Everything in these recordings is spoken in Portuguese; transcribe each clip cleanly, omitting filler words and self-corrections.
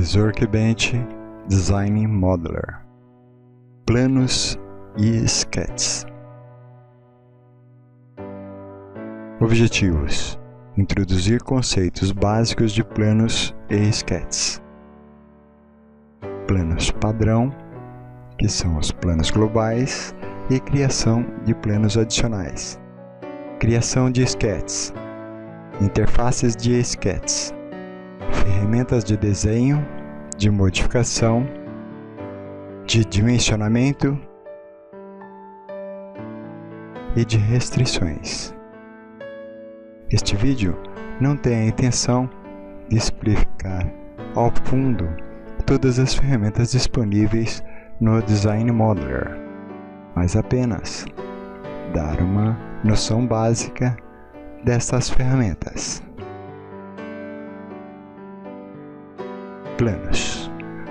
This is Workbench Design Modeler. Planos e sketches. Objetivos: introduzir conceitos básicos de planos e sketches. Planos padrão, que são os planos globais, e criação de planos adicionais. Criação de sketches. Interfaces de sketches. Ferramentas de desenho, de modificação, de dimensionamento e de restrições. Este vídeo não tem a intenção de explicar ao fundo todas as ferramentas disponíveis no Design Modeler, mas apenas dar uma noção básica dessas ferramentas. Planos.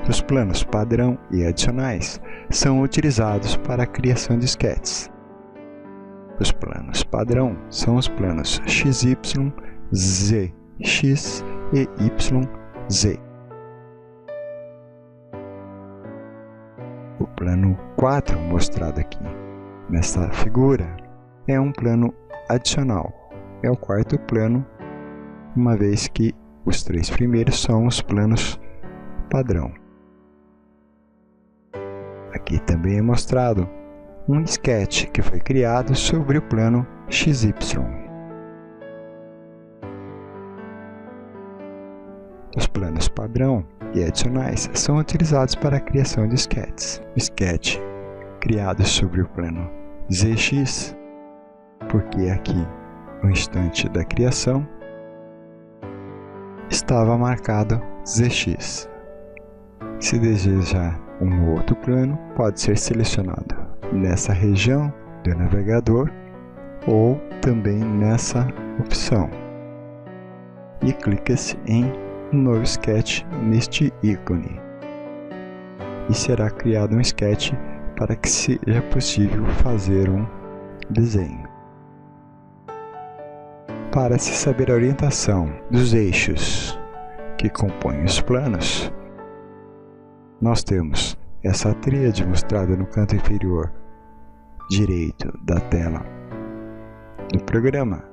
Os planos padrão e adicionais são utilizados para a criação de sketches. Os planos padrão são os planos XY, ZX e YZ. O plano 4, mostrado aqui nesta figura, é um plano adicional. É o quarto plano, uma vez que os três primeiros são os planos padrão. Aqui também é mostrado um sketch que foi criado sobre o plano XY. Os planos padrão e adicionais são utilizados para a criação de sketches. O sketch criado sobre o plano ZX, porque aqui no instante da criação estava marcado ZX. Se desejar um outro plano, pode ser selecionado nessa região do navegador ou também nessa opção. E clica-se em novo sketch neste ícone. E será criado um sketch para que seja possível fazer um desenho. Para se saber a orientação dos eixos que compõem os planos, nós temos essa tríade mostrada no canto inferior direito da tela do programa,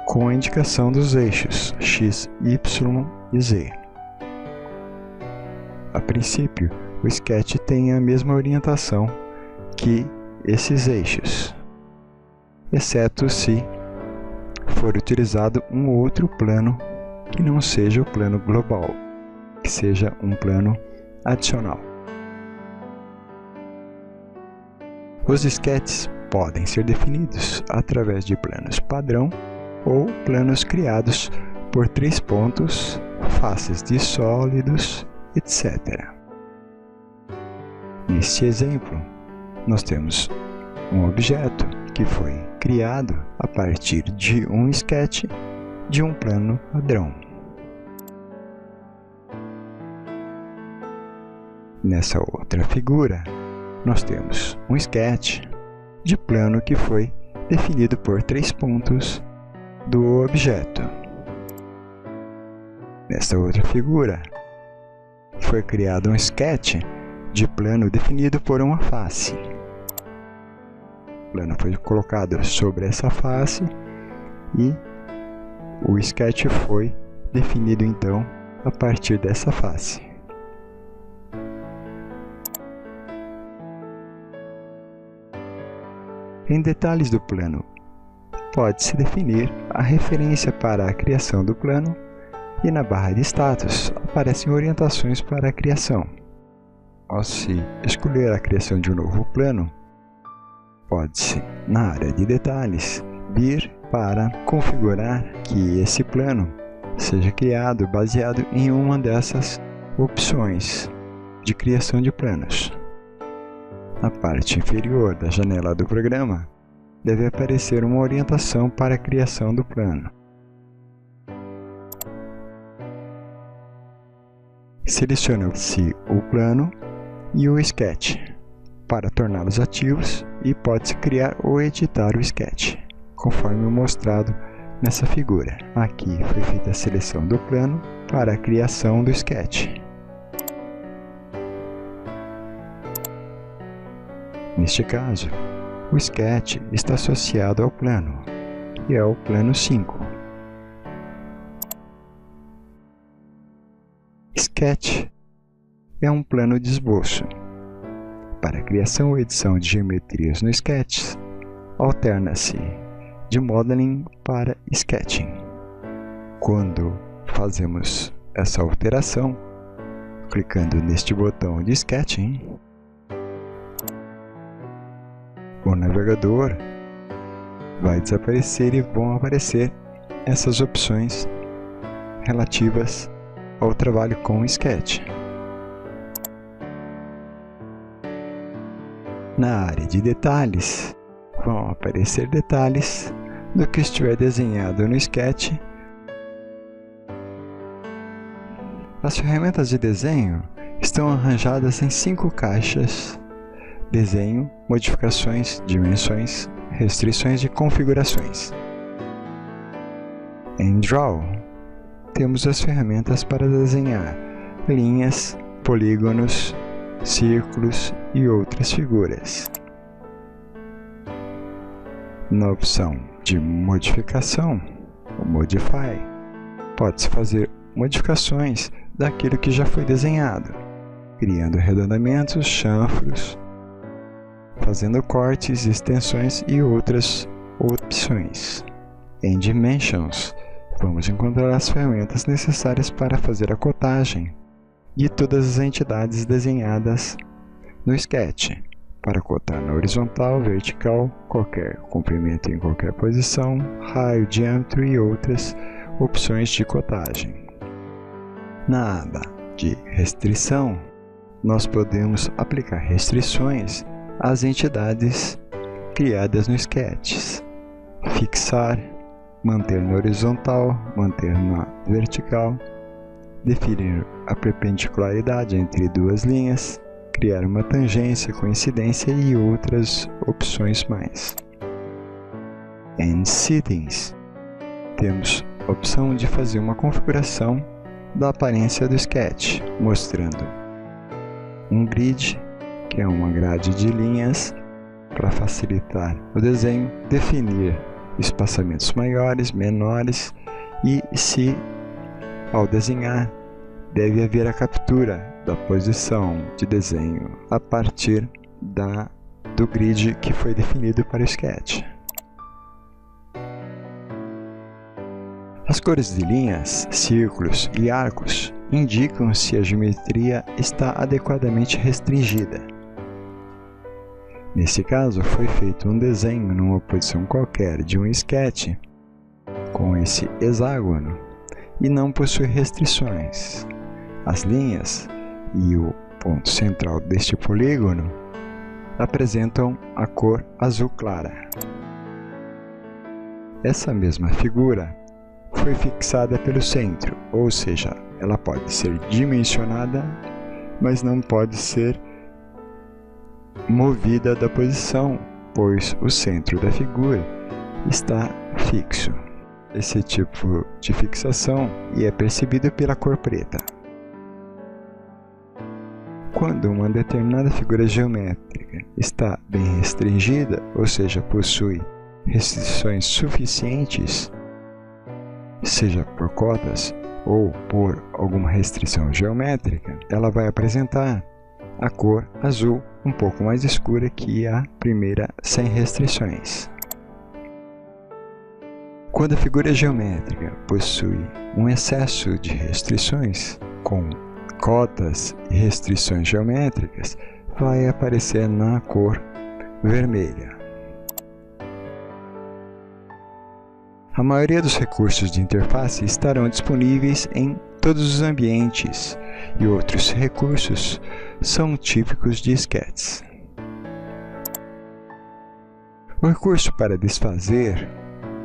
com a indicação dos eixos X, Y e Z. A princípio, o sketch tem a mesma orientação que esses eixos, exceto se for utilizado um outro plano que não seja o plano global, que seja um plano adicional. Os sketches podem ser definidos através de planos padrão ou planos criados por 3 pontos, faces de sólidos, etc. Neste exemplo, nós temos um objeto que foi criado a partir de um sketch de um plano padrão. Nessa outra figura, nós temos um sketch de plano que foi definido por 3 pontos do objeto. Nessa outra figura, foi criado um sketch de plano definido por uma face. O plano foi colocado sobre essa face e o sketch foi definido então a partir dessa face. Em detalhes do plano, pode-se definir a referência para a criação do plano e na barra de status aparecem orientações para a criação. Ao se escolher a criação de um novo plano, pode-se, na área de detalhes, vir para configurar que esse plano seja criado baseado em uma dessas opções de criação de planos. Na parte inferior da janela do programa, deve aparecer uma orientação para a criação do plano. Seleciona-se o plano e o sketch para torná-los ativos e pode-se criar ou editar o sketch, conforme mostrado nessa figura. Aqui foi feita a seleção do plano para a criação do sketch. Neste caso, o sketch está associado ao plano, e é o plano 5. Sketch é um plano de esboço. Para a criação ou edição de geometrias no Sketch, alterna-se de Modeling para Sketching. Quando fazemos essa alteração, clicando neste botão de Sketching, o navegador vai desaparecer e vão aparecer essas opções relativas ao trabalho com o Sketch. Na área de detalhes, vão aparecer detalhes do que estiver desenhado no Sketch. As ferramentas de desenho estão arranjadas em 5 caixas: desenho, modificações, dimensões, restrições e configurações. Em Draw, temos as ferramentas para desenhar linhas, polígonos, círculos e outras figuras. Na opção de modificação, o Modify, pode-se fazer modificações daquilo que já foi desenhado, criando arredondamentos, chanfros, fazendo cortes, extensões e outras opções. Em Dimensions, vamos encontrar as ferramentas necessárias para fazer a cotagem de todas as entidades desenhadas no Sketch, para cotar na horizontal, vertical, qualquer comprimento em qualquer posição, raio, diâmetro e outras opções de cotagem. Na aba de restrição, nós podemos aplicar restrições às entidades criadas no Sketch, fixar, manter na horizontal, manter na vertical, definir a perpendicularidade entre duas linhas, criar uma tangência, coincidência e outras opções mais. Em Settings, temos a opção de fazer uma configuração da aparência do Sketch, mostrando um grid, que é uma grade de linhas, para facilitar o desenho, definir espaçamentos maiores, menores e se, ao desenhar, deve haver a captura da posição de desenho a partir do grid que foi definido para o Sketch. As cores de linhas, círculos e arcos indicam se a geometria está adequadamente restringida. Nesse caso, foi feito um desenho numa posição qualquer de um Sketch com esse hexágono e não possui restrições. As linhas e o ponto central deste polígono apresentam a cor azul clara. Essa mesma figura foi fixada pelo centro, ou seja, ela pode ser dimensionada, mas não pode ser movida da posição, pois o centro da figura está fixo. Esse tipo de fixação é percebido pela cor preta. Quando uma determinada figura geométrica está bem restringida, ou seja, possui restrições suficientes, seja por cotas ou por alguma restrição geométrica, ela vai apresentar a cor azul um pouco mais escura que a primeira sem restrições. Quando a figura geométrica possui um excesso de restrições, com cotas e restrições geométricas, vai aparecer na cor vermelha. A maioria dos recursos de interface estarão disponíveis em todos os ambientes e outros recursos são típicos de Sketch. O recurso para desfazer,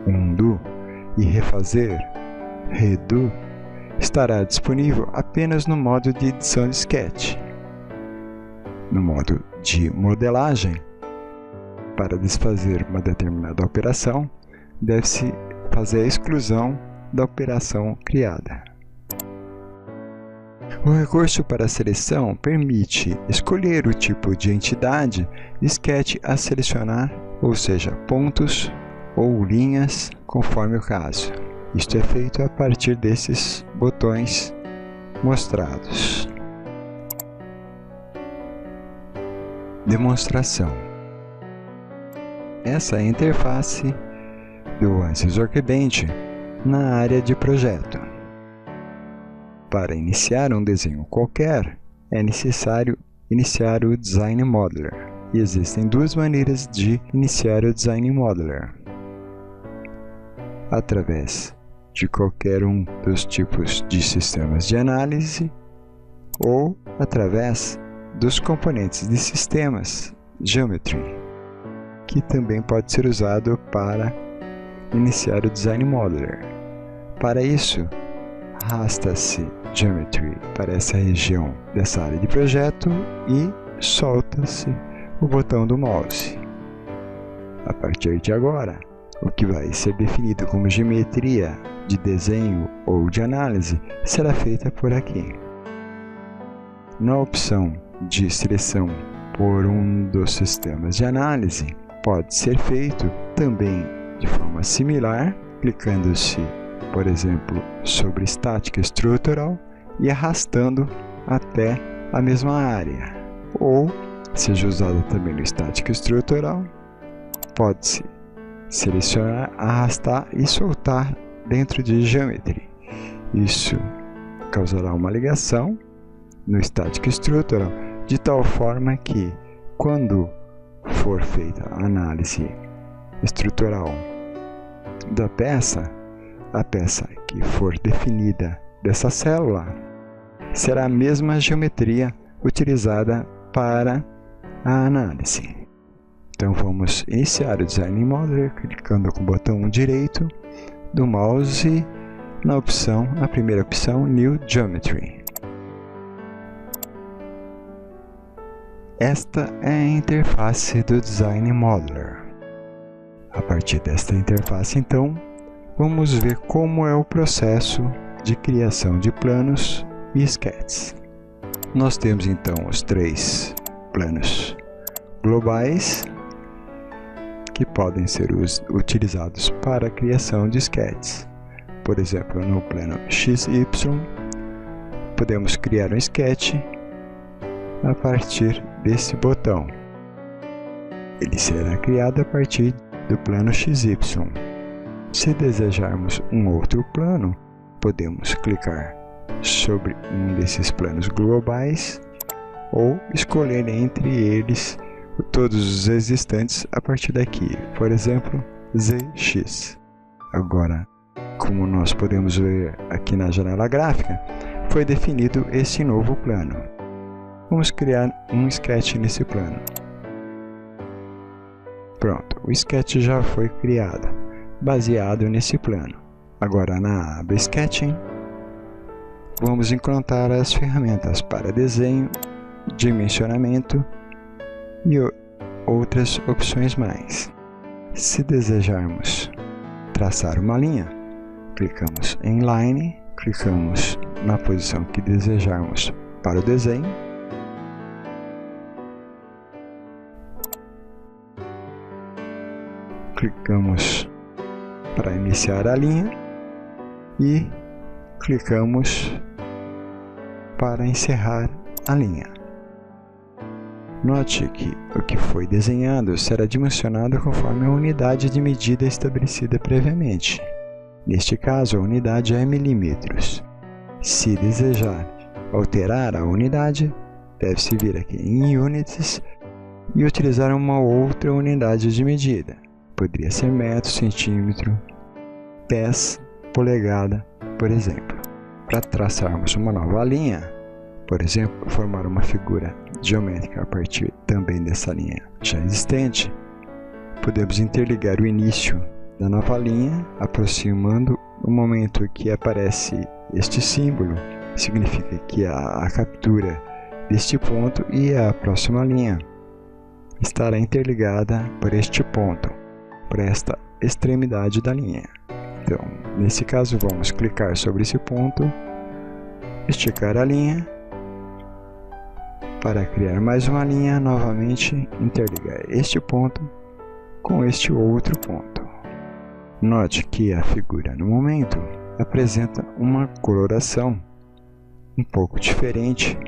undo, e refazer, redo, estará disponível apenas no modo de edição de Sketch. No modo de modelagem, para desfazer uma determinada operação, deve-se fazer a exclusão da operação criada. O recurso para a seleção permite escolher o tipo de entidade de sketch a selecionar, ou seja, pontos ou linhas, conforme o caso. Isto é feito a partir desses botões mostrados. Demonstração. Essa é a interface do ANSYS Workbench na área de projeto. Para iniciar um desenho qualquer, é necessário iniciar o Design Modeler. E existem duas maneiras de iniciar o Design Modeler: através de qualquer um dos tipos de sistemas de análise ou através dos componentes de sistemas Geometry, que também pode ser usado para iniciar o Design Modeler. Para isso, arrasta-se Geometry para essa região dessa área de projeto e solta-se o botão do mouse. A partir de agora, o que vai ser definido como geometria de desenho ou de análise será feita por aqui. Na opção de seleção por um dos sistemas de análise, pode ser feito também de forma similar, clicando-se, por exemplo, sobre Static Structural e arrastando até a mesma área. Ou, seja usado também no Static Structural, pode-se selecionar, arrastar e soltar dentro de Geometry. Isso causará uma ligação no Static Structural, de tal forma que, quando for feita a análise estrutural da peça, a peça que for definida dessa célula será a mesma geometria utilizada para a análise. Então vamos iniciar o Design Modeler clicando com o botão direito do mouse na primeira opção New Geometry. Esta é a interface do Design Modeler. A partir desta interface, então, vamos ver como é o processo de criação de planos e sketches. Nós temos então os 3 planos globais que podem ser utilizados para a criação de sketches. Por exemplo, no plano XY, podemos criar um sketch a partir desse botão. Ele será criado a partir do plano XY. Se desejarmos um outro plano, podemos clicar sobre um desses planos globais ou escolher entre eles todos os existentes a partir daqui, por exemplo, ZX. Agora, como nós podemos ver aqui na janela gráfica, foi definido esse novo plano. Vamos criar um sketch nesse plano. Pronto, o sketch já foi criado, baseado nesse plano. Agora, na aba Sketching, vamos encontrar as ferramentas para desenho, dimensionamento e outras opções mais. Se desejarmos traçar uma linha, clicamos em Line, clicamos na posição que desejarmos para o desenho, clicamos para iniciar a linha e clicamos para encerrar a linha. Note que o que foi desenhado será dimensionado conforme a unidade de medida estabelecida previamente. Neste caso, a unidade é milímetros. Se desejar alterar a unidade, deve-se vir aqui em Units e utilizar uma outra unidade de medida. Poderia ser metro, centímetro, pés, polegada, por exemplo. Para traçarmos uma nova linha, por exemplo, formar uma figura geométrica a partir também dessa linha já existente, podemos interligar o início da nova linha, aproximando o momento que aparece este símbolo, significa que a captura deste ponto e a próxima linha estará interligada por este ponto, por esta extremidade da linha. Então, nesse caso, vamos clicar sobre esse ponto esticar a linha. Para criar mais uma linha, novamente interligar este ponto com este outro ponto. Note que a figura no momento apresenta uma coloração um pouco diferente.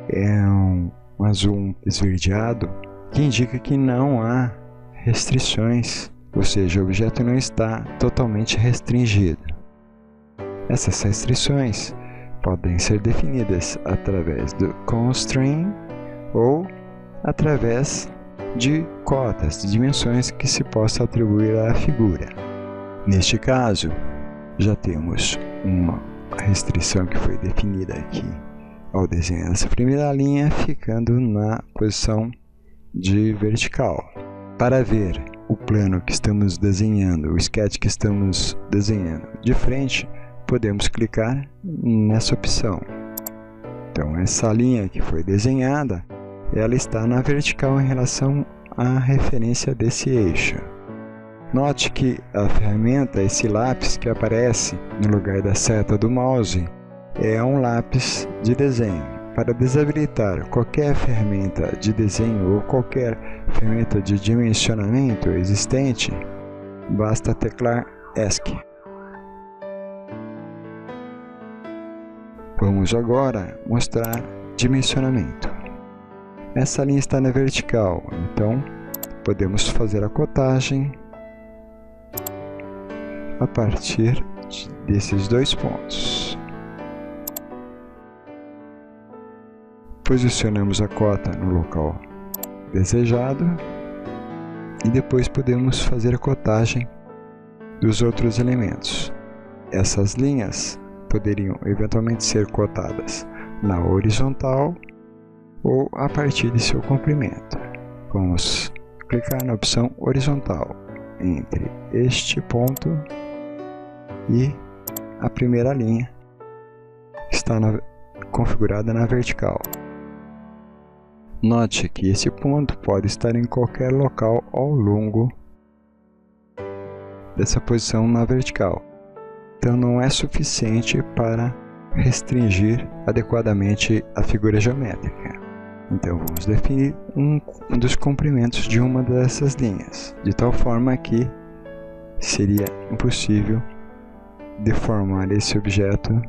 É um azul esverdeado que indica que não há restrições, ou seja, o objeto não está totalmente restringido. Essas restrições podem ser definidas através do constraint ou através de cotas, de dimensões que se possa atribuir à figura. Neste caso, já temos uma restrição que foi definida aqui ao desenhar essa primeira linha, ficando na posição de vertical. Para ver o plano que estamos desenhando, o sketch que estamos desenhando de frente, podemos clicar nessa opção. Então, essa linha que foi desenhada, ela está na vertical em relação à referência desse eixo. Note que a ferramenta, esse lápis que aparece no lugar da seta do mouse, é um lápis de desenho. Para desabilitar qualquer ferramenta de desenho ou qualquer ferramenta de dimensionamento existente, basta teclar ESC. Vamos agora mostrar dimensionamento. Essa linha está na vertical, então podemos fazer a cotagem a partir desses dois pontos. Posicionamos a cota no local desejado e depois podemos fazer a cotagem dos outros elementos. Essas linhas poderiam eventualmente ser cotadas na horizontal ou a partir de seu comprimento. Vamos clicar na opção horizontal entre este ponto e a primeira linha que está configurada na vertical. Note que esse ponto pode estar em qualquer local ao longo dessa posição na vertical. Então não é suficiente para restringir adequadamente a figura geométrica. Então vamos definir um dos comprimentos de uma dessas linhas, de tal forma que seria impossível deformar esse objeto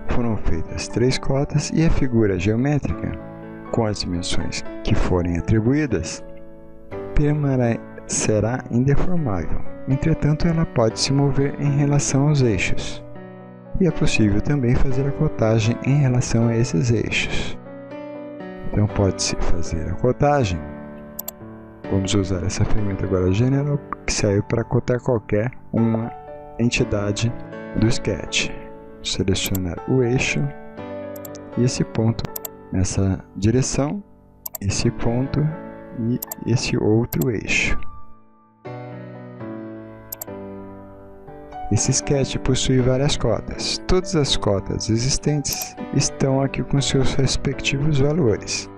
foram feitas 3 cotas e a figura geométrica, com as dimensões que forem atribuídas, permanecerá indeformável. Entretanto, ela pode se mover em relação aos eixos. E é possível também fazer a cotagem em relação a esses eixos. Então pode-se fazer a cotagem. Vamos usar essa ferramenta agora General, que serve para cotar qualquer uma entidade do sketch. Selecionar o eixo e esse ponto nessa direção, esse ponto e esse outro eixo. Esse sketch possui várias cotas. Todas as cotas existentes estão aqui com seus respectivos valores,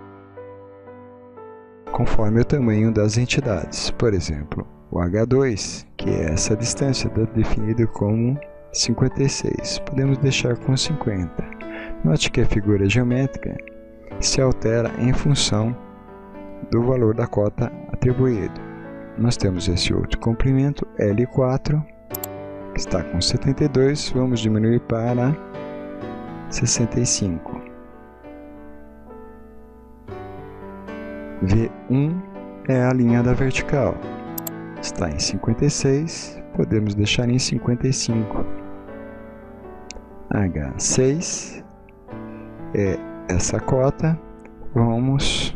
conforme o tamanho das entidades. Por exemplo, o H2, que é essa distância, está definido como 56. Podemos deixar com 50. Note que a figura geométrica se altera em função do valor da cota atribuído. Nós temos esse outro comprimento, L4, que está com 72, vamos diminuir para 65. V1 é a linha da vertical, está em 56, podemos deixar em 55. H6 é essa cota, vamos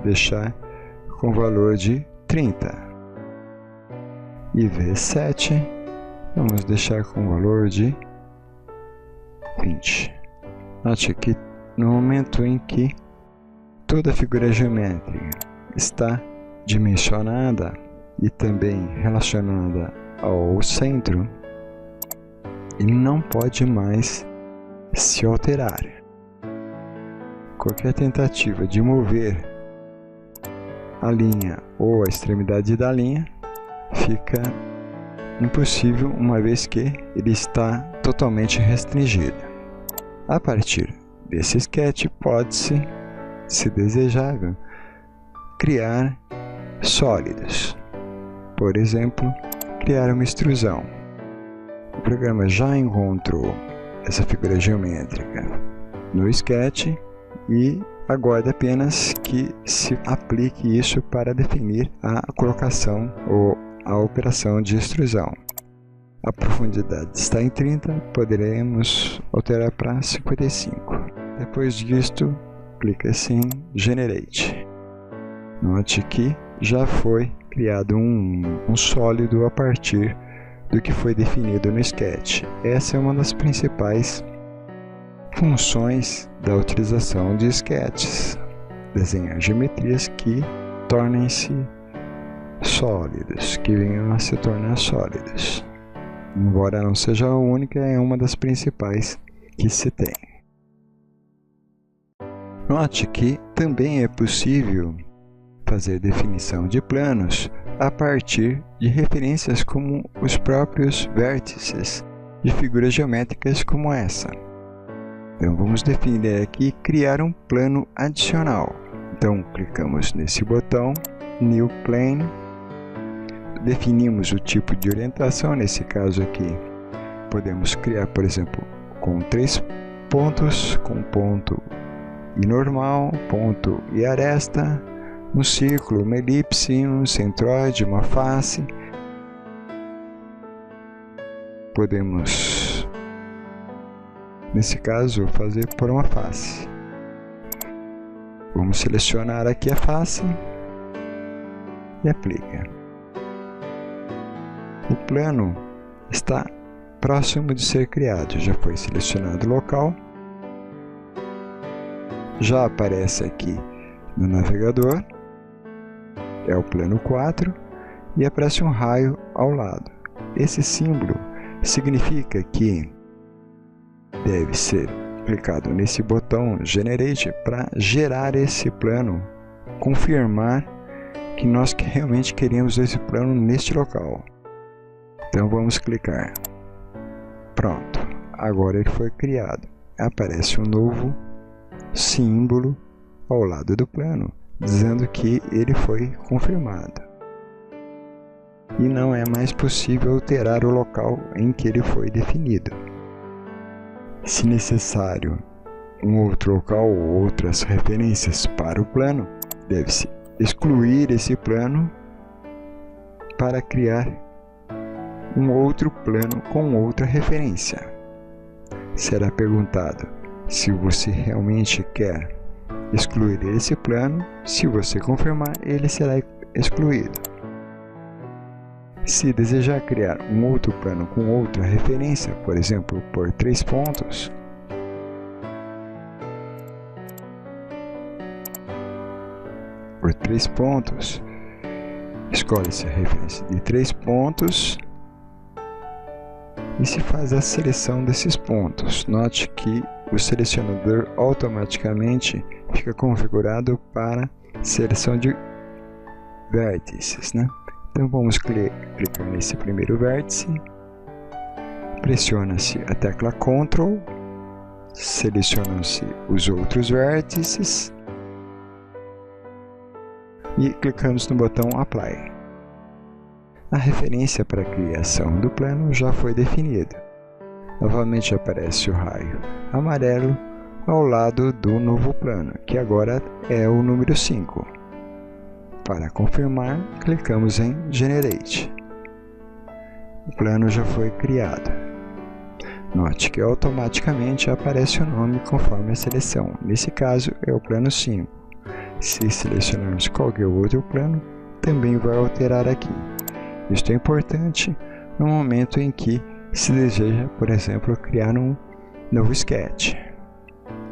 deixar com valor de 30. E V7 vamos deixar com valor de 20. Note que no momento em que toda a figura geométrica está dimensionada e também relacionada ao centro, ele não pode mais se alterar. Qualquer tentativa de mover a linha ou a extremidade da linha fica impossível, uma vez que ele está totalmente restringido. A partir desse sketch, pode-se, se desejável, criar sólidos. Por exemplo, criar uma extrusão. O programa já encontrou essa figura geométrica no sketch e aguarda apenas que se aplique isso para definir a colocação ou a operação de extrusão. A profundidade está em 30, poderemos alterar para 55. Depois disto, clica-se em Generate. Note que já foi criado um sólido a partir do que foi definido no sketch. Essa é uma das principais funções da utilização de sketches. Desenhar geometrias que tornem-se sólidos, que venham a se tornar sólidos. Embora não seja a única, é uma das principais que se tem. Note que também é possível fazer definição de planos a partir de referências como os próprios vértices de figuras geométricas como essa. Então vamos definir aqui criar um plano adicional. Então clicamos nesse botão New Plane, definimos o tipo de orientação. Nesse caso aqui podemos criar, por exemplo, com 3 pontos, com ponto e normal, ponto e aresta, um círculo, uma elipse, um centroide, uma face. Podemos, nesse caso, fazer por uma face. Vamos selecionar aqui a face e aplica. O plano está próximo de ser criado. Já foi selecionado o local. Já aparece aqui no navegador. É o plano 4 e aparece um raio ao lado. Esse símbolo significa que deve ser clicado nesse botão Generate para gerar esse plano, confirmar que nós realmente queremos esse plano neste local. Então vamos clicar. Pronto, agora ele foi criado. Aparece um novo símbolo ao lado do plano, dizendo que ele foi confirmado. E não é mais possível alterar o local em que ele foi definido. Se necessário um outro local ou outras referências para o plano, deve-se excluir esse plano para criar um outro plano com outra referência. Será perguntado se você realmente quer excluir esse plano. Se você confirmar, ele será excluído. Se desejar criar um outro plano com outra referência, por exemplo, por 3 pontos, escolhe-se a referência de 3 pontos e se faz a seleção desses pontos. Note que o selecionador automaticamente fica configurado para seleção de vértices, né? Então vamos clicar nesse primeiro vértice, pressiona-se a tecla Ctrl, selecionam-se os outros vértices e clicamos no botão Apply. A referência para a criação do plano já foi definida. Novamente aparece o raio amarelo ao lado do novo plano, que agora é o número 5. Para confirmar, clicamos em Generate. O plano já foi criado. Note que automaticamente aparece o nome conforme a seleção. Nesse caso é o plano 5. Se selecionarmos qualquer outro plano, também vai alterar aqui. Isto é importante no momento em que se deseja, por exemplo, criar um novo sketch.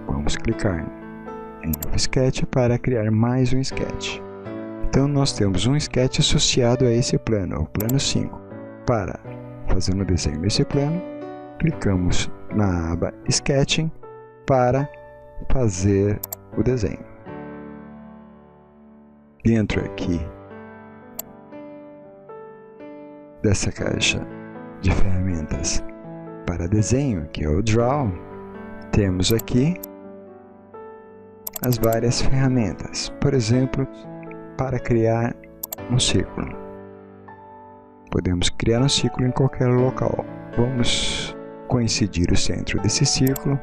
Vamos clicar em Novo Sketch para criar mais um sketch. Então nós temos um sketch associado a esse plano, o plano 5. Para fazer um desenho nesse plano, clicamos na aba Sketching para fazer o desenho. dessa caixa de ferramentas para desenho, que é o Draw, temos aqui as várias ferramentas. Por exemplo, para criar um círculo. Podemos criar um círculo em qualquer local. Vamos coincidir o centro desse círculo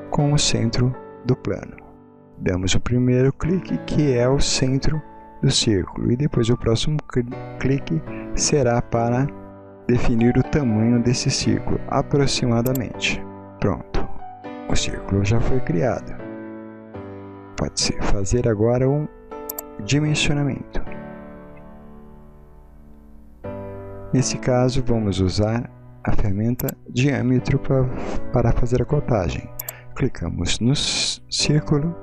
com o centro do plano. Damos o primeiro clique, que é o centro do círculo, e depois o próximo clique será para definir o tamanho desse círculo, aproximadamente. Pronto, o círculo já foi criado. Pode-se fazer agora um dimensionamento. Nesse caso, vamos usar a ferramenta diâmetro para fazer a cotagem. Clicamos no círculo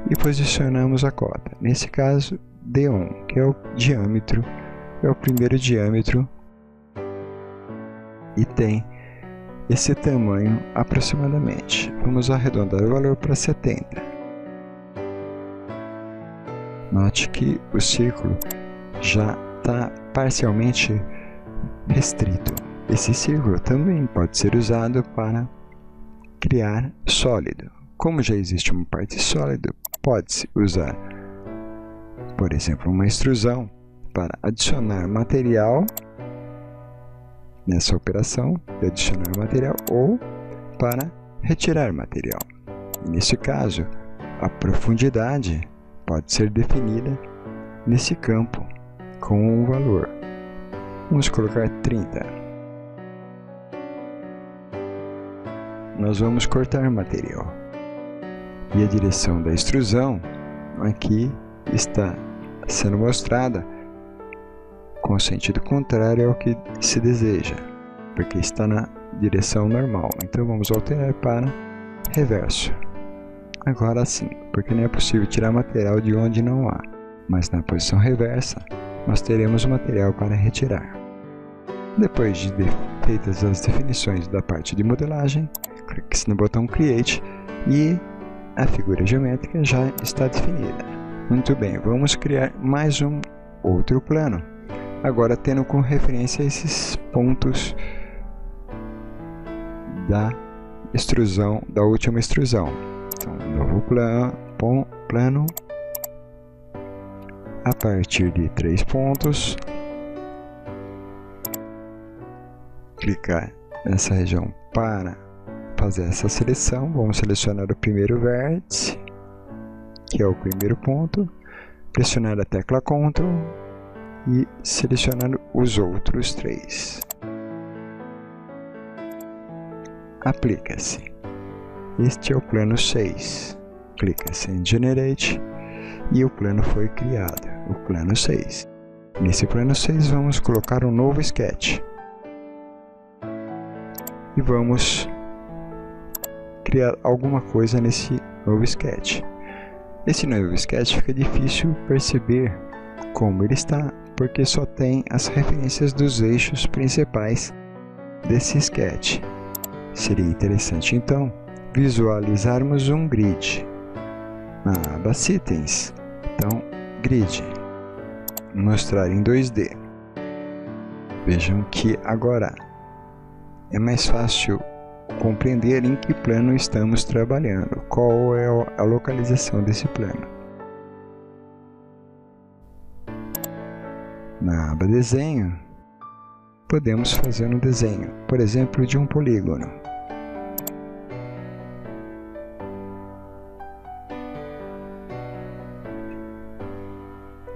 e posicionamos a cota. Nesse caso, D1, que é o diâmetro, é o primeiro diâmetro e tem esse tamanho aproximadamente. Vamos arredondar o valor para 70. Note que o círculo já está parcialmente restrito. Esse círculo também pode ser usado para criar sólido. Como já existe uma parte sólida, pode-se usar, por exemplo, uma extrusão para adicionar material nessa operação de adicionar material ou para retirar material. Nesse caso, a profundidade pode ser definida nesse campo com um valor. Vamos colocar 30. Nós vamos cortar material. E a direção da extrusão aqui está sendo mostrada com o sentido contrário ao que se deseja, porque está na direção normal. Então vamos alterar para reverso. Agora sim, porque não é possível tirar material de onde não há, mas na posição reversa nós teremos o material para retirar. Depois de feitas as definições da parte de modelagem, clique no botão Create e a figura geométrica já está definida. Muito bem, vamos criar mais um outro plano, agora tendo como referência esses pontos da extrusão, da última extrusão. Então, novo plano a partir de 3 pontos. Clicar nessa região para fazer essa seleção. Vamos selecionar o primeiro vértice, que é o primeiro ponto, pressionar a tecla Ctrl e selecionar os outros 3. Aplica-se. Este é o plano 6. Clica-se em Generate e o plano foi criado, o plano 6. Nesse plano 6 vamos colocar um novo sketch. E vamos criar alguma coisa nesse novo sketch. Esse novo sketch fica difícil perceber como ele está, porque só tem as referências dos eixos principais desse sketch. Seria interessante então visualizarmos um grid na aba Itens. Então, grid, mostrar em 2D. Vejam que agora é mais fácil compreender em que plano estamos trabalhando, qual é a localização desse plano. Na aba Desenho, podemos fazer um desenho, por exemplo, de um polígono.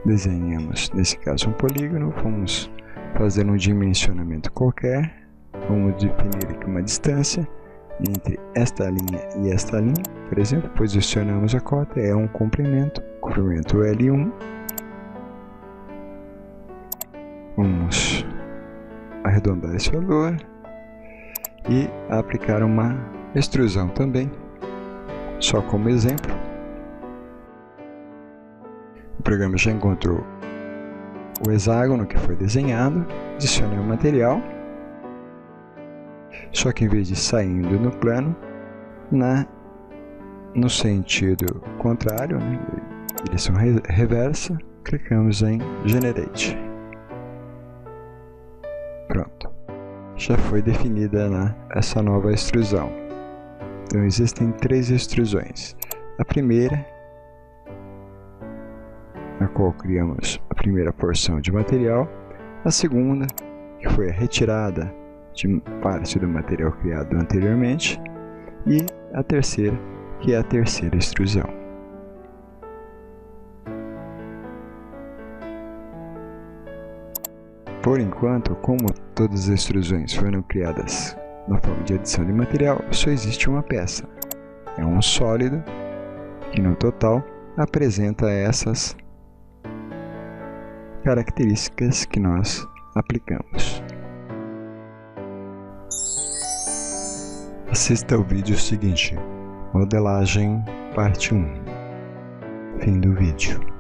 Desenhamos, nesse caso, um polígono, vamos fazer um dimensionamento qualquer. Vamos definir aqui uma distância entre esta linha e esta linha. Por exemplo, posicionamos a cota, é um comprimento L1. Vamos arredondar esse valor e aplicar uma extrusão também, só como exemplo. O programa já encontrou o hexágono que foi desenhado, adicionei o material. Só que em vez de saindo no plano, no sentido contrário, direção reversa, clicamos em Generate. já foi definida essa nova extrusão. Então existem 3 extrusões. A primeira, na qual criamos a primeira porção de material. A segunda, que foi a retirada de parte do material criado anteriormente. E a terceira, que é a terceira extrusão. Por enquanto, como todas as extrusões foram criadas na forma de adição de material, só existe uma peça. É um sólido que no total apresenta essas características que nós aplicamos. Assista ao vídeo seguinte, modelagem parte 1. Fim do vídeo.